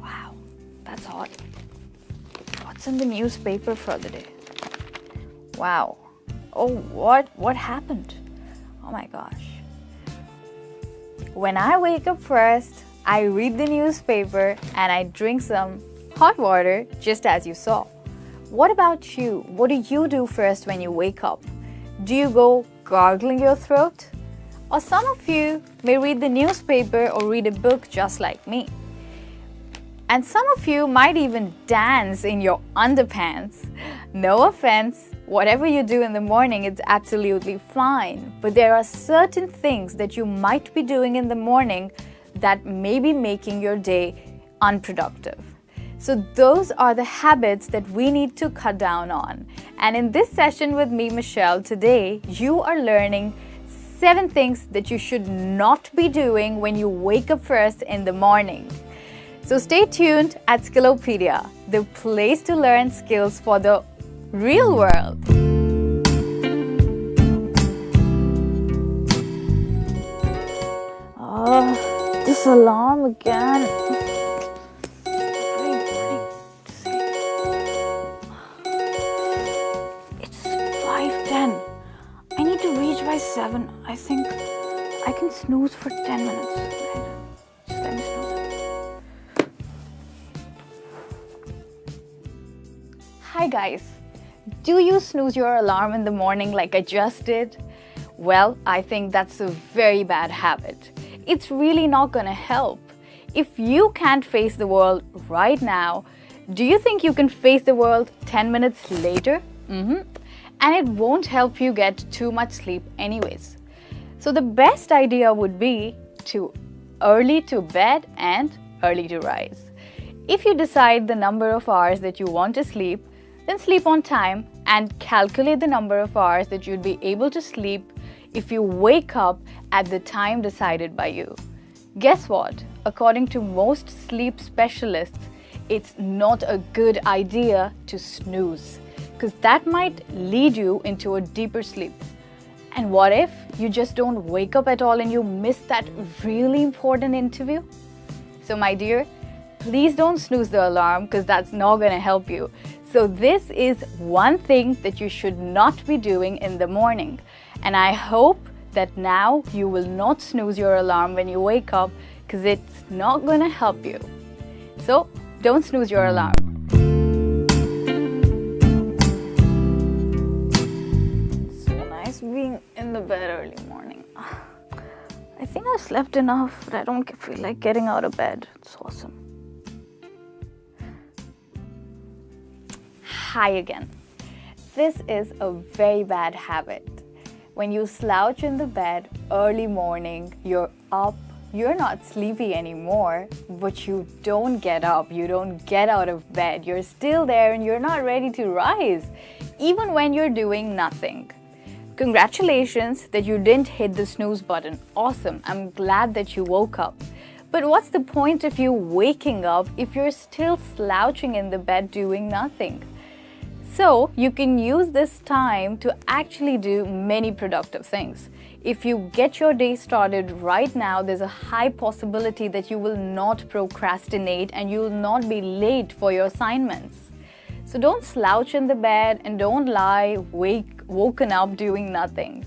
Wow, that's hot. What's in the newspaper for the day? Wow. Oh, what happened? Oh my gosh. When I wake up first, I read the newspaper and I drink some hot water, just as you saw. What about you? What do you do first when you wake up? Do you go gargling your throat? Or some of you may read the newspaper or read a book just like me. And some of you might even dance in your underpants. No offense, whatever you do in the morning, it's absolutely fine. But there are certain things that you might be doing in the morning that may be making your day unproductive. So those are the habits that we need to cut down on. And in this session with me, Michelle, today, you are learning 7 things that you should not be doing when you wake up first in the morning. So stay tuned at Skillopedia, the place to learn skills for the real world. Oh, this alarm again. It's 5:10. I need to reach by 7. I think I can snooze for 10 minutes. Just let me snooze. Hi guys, do you snooze your alarm in the morning like I just did? Well, I think that's a very bad habit. It's really not gonna help. If you can't face the world right now, do you think you can face the world 10 minutes later? And it won't help you get too much sleep anyways. So the best idea would be to early to bed and early to rise. If you decide the number of hours that you want to sleep, then sleep on time and calculate the number of hours that you'd be able to sleep if you wake up at the time decided by you. Guess what? According to most sleep specialists, it's not a good idea to snooze because that might lead you into a deeper sleep. And what if you just don't wake up at all and you miss that really important interview? So my dear, please don't snooze the alarm because that's not going to help you. So this is one thing that you should not be doing in the morning. And I hope that now you will not snooze your alarm when you wake up because it's not going to help you. So don't snooze your alarm. So nice being in the bed early morning. I think I slept enough, but I don't feel like getting out of bed. It's awesome. Hi again. This is a very bad habit. When you slouch in the bed early morning, you're up, you're not sleepy anymore, but you don't get up, you don't get out of bed. You're still there and you're not ready to rise, even when you're doing nothing. Congratulations that you didn't hit the snooze button. Awesome, I'm glad that you woke up. But what's the point of you waking up if you're still slouching in the bed doing nothing? So you can use this time to actually do many productive things. If you get your day started right now, there's a high possibility that you will not procrastinate and you will not be late for your assignments. So don't slouch in the bed and don't lie woken up doing nothing.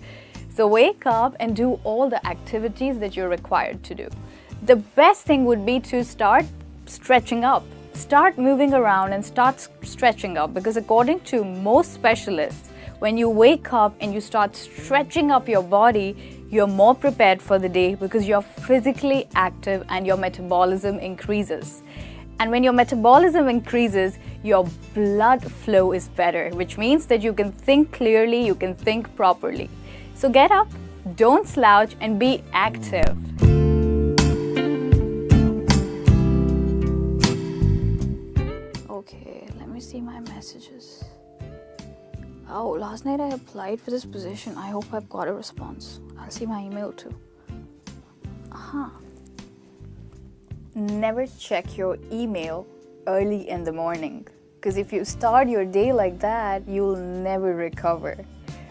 So wake up and do all the activities that you're required to do. The best thing would be to start stretching up. Start moving around and start stretching up because according to most specialists, when you wake up and you start stretching up your body, you're more prepared for the day because you're physically active and your metabolism increases. And when your metabolism increases, your blood flow is better, which means that you can think clearly, you can think properly. So get up, don't slouch, and be active. Okay, let me see my messages. Oh, last night I applied for this position. I hope I've got a response. I'll see my email too. Never check your email early in the morning, because if you start your day like that, you'll never recover.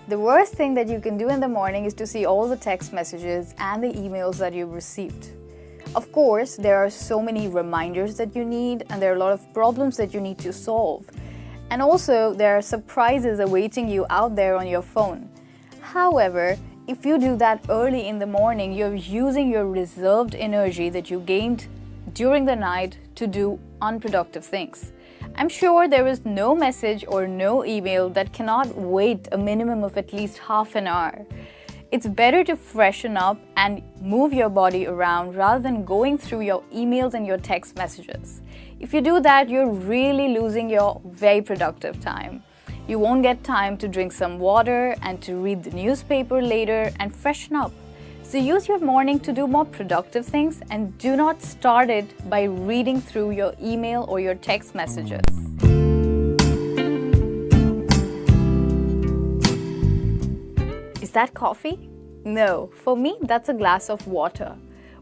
The worst thing that you can do in the morning is to see all the text messages and the emails that you've received. Of course, there are so many reminders that you need, and there are a lot of problems that you need to solve. And also, there are surprises awaiting you out there on your phone. However, if you do that early in the morning, you're using your reserved energy that you gained during the night to do unproductive things. I'm sure there is no message or no email that cannot wait a minimum of at least half an hour. It's better to freshen up and move your body around rather than going through your emails and your text messages. If you do that, you're really losing your very productive time. You won't get time to drink some water and to read the newspaper later and freshen up. So use your morning to do more productive things and do not start it by reading through your email or your text messages. Is that coffee? No, for me that's a glass of water.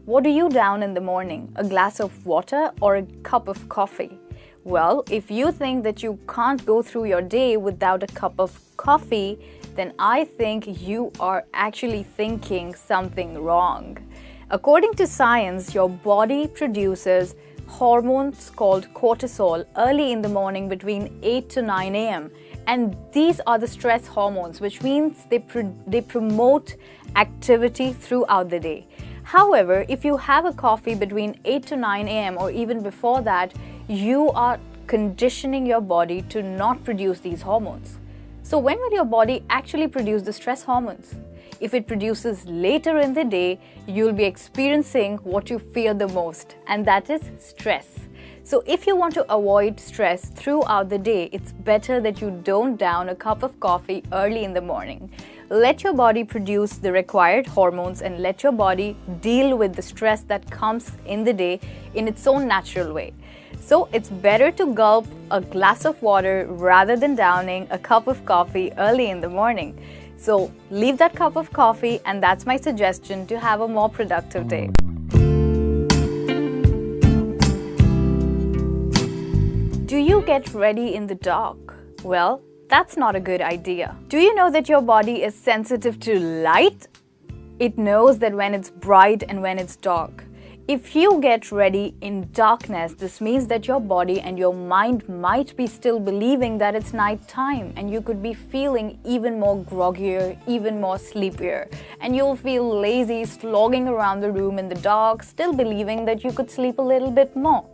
What do you down in the morning? A glass of water or a cup of coffee? Well, if you think that you can't go through your day without a cup of coffee, then I think you are actually thinking something wrong. According to science, your body produces hormones called cortisol early in the morning between 8 to 9 a.m. And these are the stress hormones, which means they promote activity throughout the day. However, if you have a coffee between 8 to 9 a.m. or even before that, you are conditioning your body to not produce these hormones. So when will your body actually produce the stress hormones? If it produces later in the day, you'll be experiencing what you fear the most, and that is stress. So if you want to avoid stress throughout the day, it's better that you don't down a cup of coffee early in the morning. Let your body produce the required hormones and let your body deal with the stress that comes in the day in its own natural way. So it's better to gulp a glass of water rather than downing a cup of coffee early in the morning. So leave that cup of coffee, and that's my suggestion to have a more productive day. Do you get ready in the dark? Well, that's not a good idea. Do you know that your body is sensitive to light? It knows that when it's bright and when it's dark. If you get ready in darkness, this means that your body and your mind might be still believing that it's night time, and you could be feeling even more groggier, even more sleepier, and you'll feel lazy slogging around the room in the dark, still believing that you could sleep a little bit more.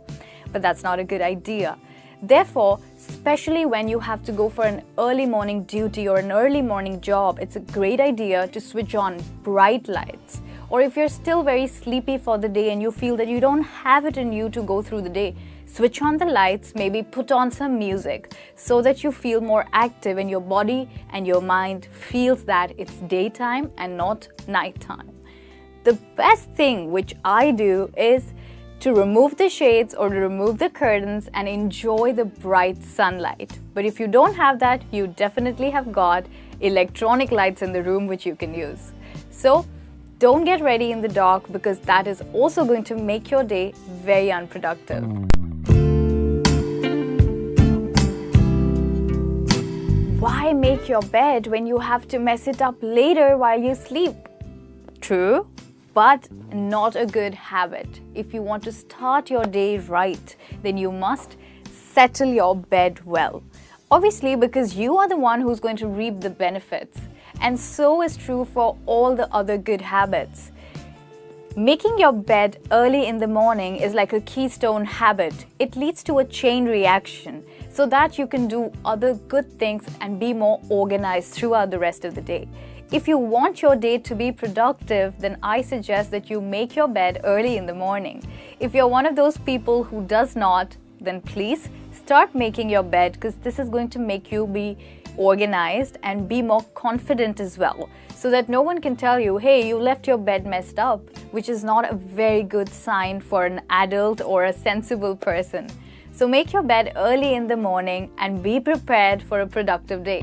But that's not a good idea. Therefore, especially when you have to go for an early morning duty or an early morning job, it's a great idea to switch on bright lights. Or if you're still very sleepy for the day and you feel that you don't have it in you to go through the day, switch on the lights, maybe put on some music so that you feel more active and your body and your mind feels that it's daytime and not nighttime. The best thing which I do is to remove the shades or to remove the curtains and enjoy the bright sunlight. But if you don't have that, you definitely have got electronic lights in the room which you can use. So don't get ready in the dark, because that is also going to make your day very unproductive. Why make your bed when you have to mess it up later while you sleep? True, but not a good habit. If you want to start your day right, then you must settle your bed well. Obviously, because you are the one who's going to reap the benefits. And so is true for all the other good habits. Making your bed early in the morning is like a keystone habit. It leads to a chain reaction so that you can do other good things and be more organized throughout the rest of the day. If you want your day to be productive, then I suggest that you make your bed early in the morning. If you're one of those people who does not, then please start making your bed, because this is going to make you be organized and be more confident as well, so that no one can tell you, hey, you left your bed messed up, which is not a very good sign for an adult or a sensible person. So make your bed early in the morning and be prepared for a productive day.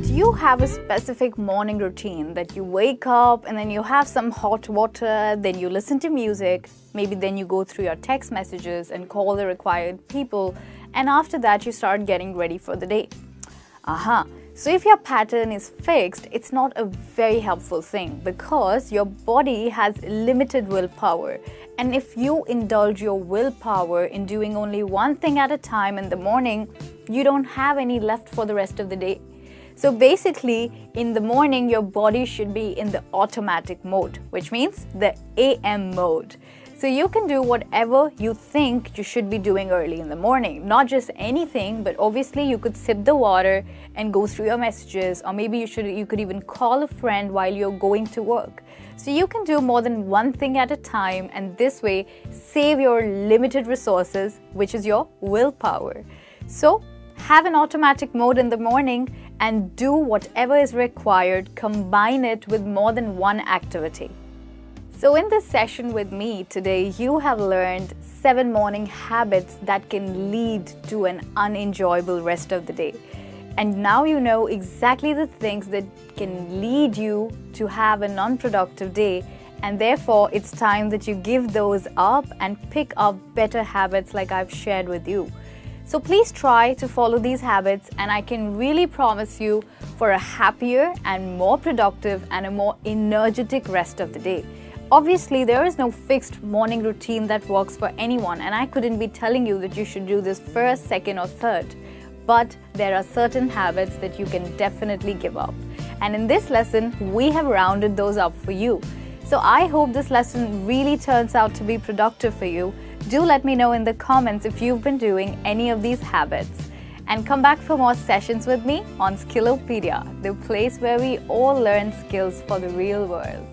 Do you have a specific morning routine that you wake up and then you have some hot water, then you listen to music, maybe then you go through your text messages and call the required people, and after that you start getting ready for the day. So if your pattern is fixed, it's not a very helpful thing because your body has limited willpower. And if you indulge your willpower in doing only one thing at a time in the morning, you don't have any left for the rest of the day. So basically, in the morning, your body should be in the automatic mode, which means the AM mode. So you can do whatever you think you should be doing early in the morning. Not just anything, but obviously you could sip the water and go through your messages, or maybe you could even call a friend while you're going to work. So you can do more than one thing at a time, and this way save your limited resources, which is your willpower. So have an automatic mode in the morning and do whatever is required. Combine it with more than one activity. So in this session with me today, you have learned 7 morning habits that can lead to an unenjoyable rest of the day. And now you know exactly the things that can lead you to have a non-productive day, and therefore it's time that you give those up and pick up better habits like I've shared with you. So please try to follow these habits, and I can really promise you for a happier and more productive and a more energetic rest of the day. Obviously, there is no fixed morning routine that works for anyone, and I couldn't be telling you that you should do this first, second or third. But there are certain habits that you can definitely give up. And in this lesson, we have rounded those up for you. So I hope this lesson really turns out to be productive for you. Do let me know in the comments if you've been doing any of these habits. And come back for more sessions with me on Skillopedia, the place where we all learn skills for the real world.